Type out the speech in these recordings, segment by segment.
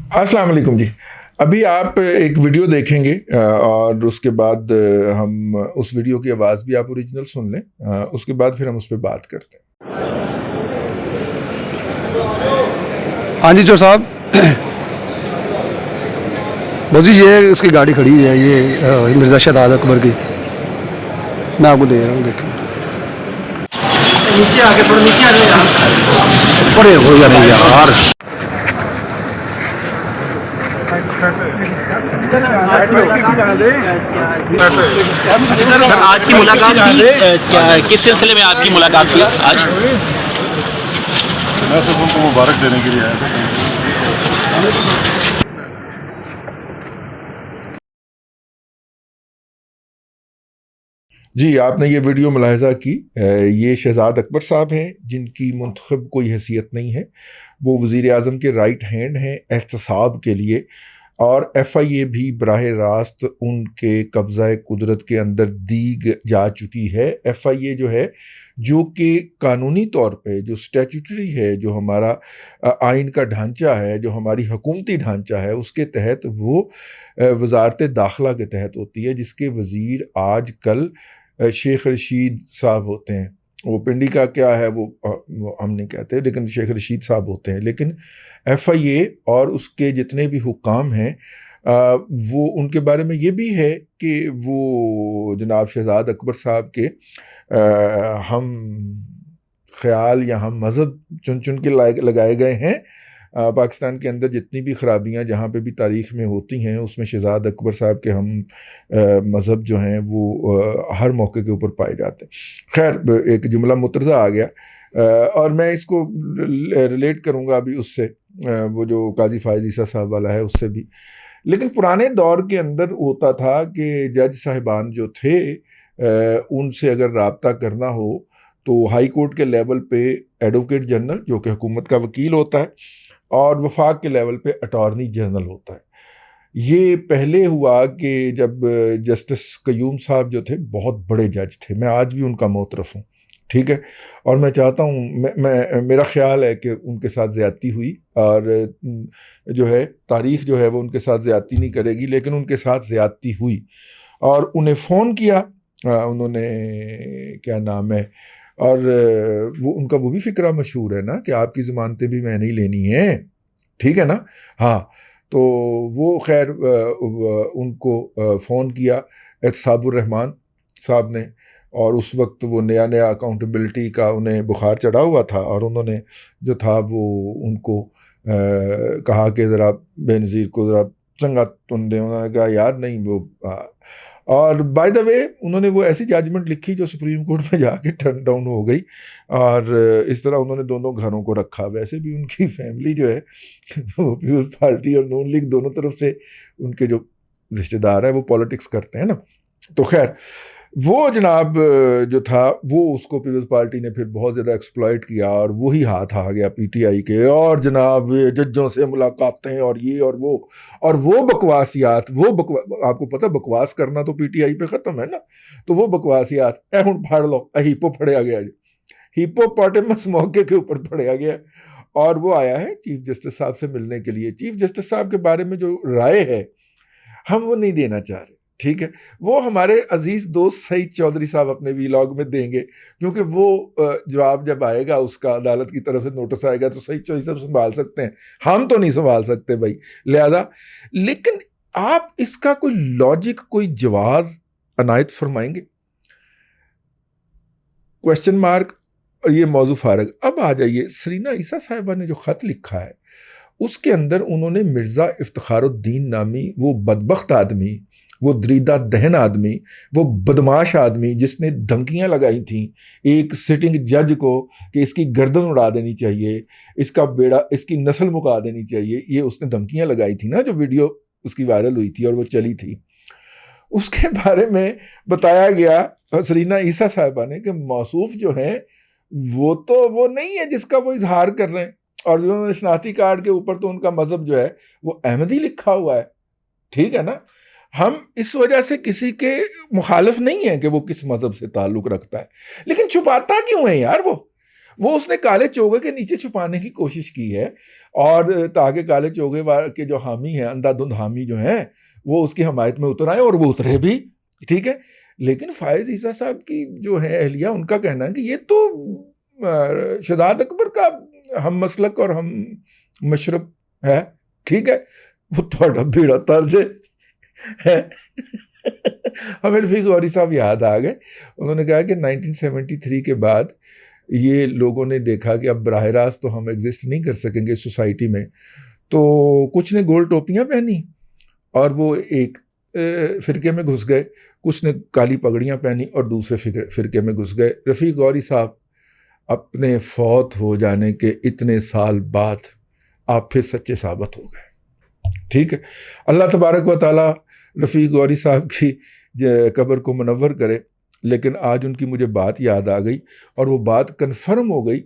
अस्सलाम वालेकुम जी। अभी आप एक वीडियो देखेंगे और उसके बाद हम उस वीडियो की आवाज़ भी आप ओरिजिनल सुन लें। उसके बाद फिर हम उस पे बात करते हैं। हाँ जी, जो साहब वो जी ये इसकी गाड़ी खड़ी है, ये मिर्ज़ा शहजाद अकबर की। मैं आपको दे रहा हूँ, देखिए। नीचे आके थोड़ा नीचे आ जाओ यार। बड़े हो जा रहे यार। सर आज की मुलाकात थी, किस सिलसिले में आपकी मुलाकात थी आज? मैं सिर्फ उनको मुबारक देने के लिए आया था। जी, आपने ये वीडियो मुलाहिज़ा की। ये शहज़ाद अकबर साहब हैं जिनकी मुंतखब कोई हैसियत नहीं है। वो वज़ीर आज़म के राइट हैंड हैं एहतसाब के लिए, और FIA भी बराह रास्त उनके कब्ज़ा कुदरत के अंदर दी जा चुकी है। FIA जो है, जो कि कानूनी तौर पे जो स्टैट्यूटरी है, जो हमारा आइन का ढांचा है, जो हमारी हुकूमती ढांचा है, उसके तहत वो वज़ारत दाखिला के तहत होती है, जिसके वज़ीर आज कल शेख रशीद साहब होते हैं। वो पिंडी का क्या है वो हम नहीं कहते, लेकिन शेख रशीद साहब होते हैं। लेकिन FIA और उसके जितने भी हुक्काम हैं, वो उनके बारे में ये भी है कि वो जनाब शहज़ाद अकबर साहब के हम ख़याल या हम मज़हब चुन चुन के लगाए गए हैं। पाकिस्तान के अंदर जितनी भी ख़राबियाँ जहाँ पे भी तारीख़ में होती हैं, उसमें शहज़ाद अकबर साहब के हम मज़हब जो हैं वो हर मौके के ऊपर पाए जाते हैं। खैर, एक जुमला मुतरज़ा आ गया, और मैं इसको रिलेट करूँगा अभी उससे, वो जो काजी फ़ाइज़ ईसा साहब वाला है उससे भी। लेकिन पुराने दौर के अंदर होता था कि जज साहिबान जो थे, उनसे अगर राब्ता करना हो तो हाई कोर्ट के लेवल पे एडवोकेट जनरल, जो कि हुकूमत का वकील होता है, और वफाक के लेवल पे अटॉर्नी जनरल होता है। ये पहले हुआ कि जब जस्टिस कयूम साहब जो थे, बहुत बड़े जज थे, मैं आज भी उनका मोतरफ हूँ, ठीक है। और मैं चाहता हूँ, मेरा ख्याल है कि उनके साथ ज़्यादती हुई, और जो है तारीख़ जो है वो उनके साथ ज़्यादती नहीं करेगी, लेकिन उनके साथ ज़्यादती हुई। और उन्हें फ़ोन किया, उन्होंने, क्या नाम है, और वो उनका वो भी फ़िक्रा मशहूर है ना कि आपकी ज़मानतें भी मैंने ही लेनी हैं, ठीक है ना। हाँ, तो वो खैर उनको फ़ोन किया एहतसाबुर रहमान साहब ने, और उस वक्त वो नया नया अकाउंटेबिलिटी का उन्हें बुखार चढ़ा हुआ था, और उन्होंने जो था वो उनको कहा कि ज़रा बेनज़ीर को ज़रा चंगा तुन दें। उन्होंने कहा यार नहीं वो और बाय द वे उन्होंने वो ऐसी जजमेंट लिखी जो सुप्रीम कोर्ट में जाके टर्न डाउन हो गई, और इस तरह उन्होंने दोनों घरों को रखा। वैसे भी उनकी फैमिली जो है वो पीपल्स पार्टी और नून लीग दोनों तरफ से उनके जो रिश्तेदार हैं वो पॉलिटिक्स करते हैं ना। तो खैर, वो जनाब जो था वो उसको पीपल्स पार्टी ने फिर बहुत ज़्यादा एक्सप्लॉइट किया, और वही हाथ आ गया PTI के, और जनाब जजों से मुलाकातें और ये और वो बकवासियात, आपको पता बकवास करना तो PTI पे ख़त्म है ना। तो वो बकवासियात हुण फाड़ लो, हिप्पो फड़िया गया जी, हिप्पोपोटेमस मौके के ऊपर फड़िया गया। और वो आया है चीफ जस्टिस साहब से मिलने के लिए। चीफ जस्टिस साहब के बारे में जो राय है, हम वो नहीं देना चाह रहे, ठीक है। वो हमारे अजीज दोस्त सईद चौधरी साहब अपने वीलॉग में देंगे, क्योंकि वो जवाब जब आएगा उसका, अदालत की तरफ से नोटिस आएगा, तो सईद चौधरी साहब संभाल सकते हैं, हम तो नहीं संभाल सकते भाई, लिहाजा। लेकिन आप इसका कोई लॉजिक, कोई जवाब अनायत फरमाएंगे? Question mark. और ये मौजू फारग। अब आ जाइए, सरीना ईसा साहिबा ने जो ख़त लिखा है, उसके अंदर उन्होंने मिर्ज़ा इफ्तिखारुद्दीन नामी वो बदबख्त आदमी, वो दरीदा दहन आदमी, वो बदमाश आदमी जिसने धमकियां लगाई थी एक सिटिंग जज को कि इसकी गर्दन उड़ा देनी चाहिए, इसका बेड़ा, इसकी नस्ल मुका देनी चाहिए, ये उसने धमकियां लगाई थी ना, जो वीडियो उसकी वायरल हुई थी और वो चली थी। उसके बारे में बताया गया सरीना ईसा साहिबा ने कि मौसूफ जो है वो तो वो नहीं है जिसका वो इजहार कर रहे हैं, और जो उन्होंने शनाख्ती कार्ड के ऊपर तो उनका मजहब जो है वो अहमदी लिखा हुआ है, ठीक है ना। हम इस वजह से किसी के मुखालिफ नहीं है कि वो किस मजहब से ताल्लुक रखता है, लेकिन छुपाता क्यों है यार? वो उसने काले चोगे के नीचे छुपाने की कोशिश की है, और ताकि काले चोगे के जो हामी हैं, अंधाधुंध हामी जो हैं, वो उसकी हमायत में उतर आए, और वो उतरे भी, ठीक है। लेकिन फायज ईसा साहब की जो है अहलिया, उनका कहना है कि ये तो शहजाद अकबर का हम मसलक और हम मशरब है, ठीक है। वो थोड़ा भीड़ा तर्ज है। हमें रफीक गौरी साहब याद आ गए। उन्होंने कहा कि 1973 के बाद ये लोगों ने देखा कि अब बराह रास्त तो हम एग्जिस्ट नहीं कर सकेंगे सोसाइटी में, तो कुछ ने गोल टोपियां पहनी और वो एक फ़िरके में घुस गए, कुछ ने काली पगड़ियां पहनी और दूसरे फ़िरके में घुस गए। रफ़ीक गौरी साहब अपने फौत हो जाने के इतने साल बाद आप फिर सच्चे साबित हो गए, ठीक है। अल्लाह तबारक व तआला रफ़ीक गौरी साहब की कब्र को मुनव्वर करे। लेकिन आज उनकी मुझे बात याद आ गई और वो बात कन्फर्म हो गई।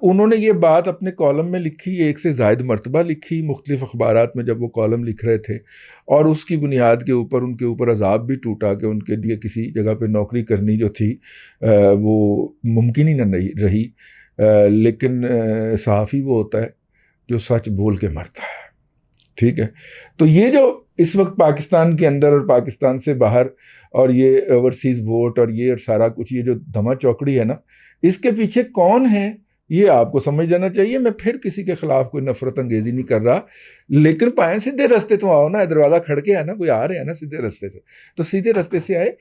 उन्होंने ये बात अपने कॉलम में लिखी, एक से ज़ायद मरतबा लिखी मुख्तलिफ़ अखबारात में जब वो कॉलम लिख रहे थे, और उसकी बुनियाद के ऊपर उनके ऊपर अजाब भी टूटा कि उनके लिए किसी जगह पे नौकरी करनी जो थी वो मुमकिन ही नहीं रही। लेकिन सहाफ़ी वो होता है जो सच बोल के मरता है, ठीक है। तो ये जो इस वक्त पाकिस्तान के अंदर और पाकिस्तान से बाहर और ये ओवरसीज़ वोट और ये और सारा कुछ, ये जो धमा चौकड़ी है ना, इसके पीछे कौन है ये आपको समझ जाना चाहिए। मैं फिर किसी के खिलाफ कोई नफरत अंगेजी नहीं कर रहा, लेकिन पाए सीधे रास्ते तो आओ ना, दरवाज़ा खड़के है ना, कोई आ रहे हैं ना सीधे रास्ते से, तो सीधे रास्ते से आए।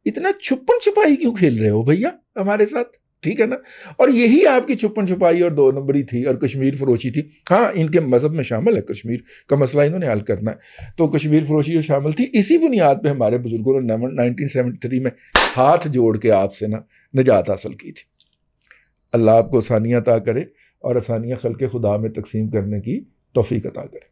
इतना छुपन छुपाई क्यों खेल रहे हो भैया हमारे साथ, ठीक है ना। और यही आपकी छुपन छुपाई और 2 नंबरी थी और कश्मीर फरोशी थी। हाँ, इनके मज़हब में शामिल है, कश्मीर का मसला इन्होंने हल करना है, तो कश्मीर फरोशी जो शामिल थी, इसी बुनियाद पे हमारे बुजुर्गों ने 1973 में हाथ जोड़ के आपसे ना निजात हासिल की थी। अल्लाह आपको आसानियाँ अता करे और आसानियाँ खल्क़े खुदा में तकसीम करने की तौफ़ीक अता करे।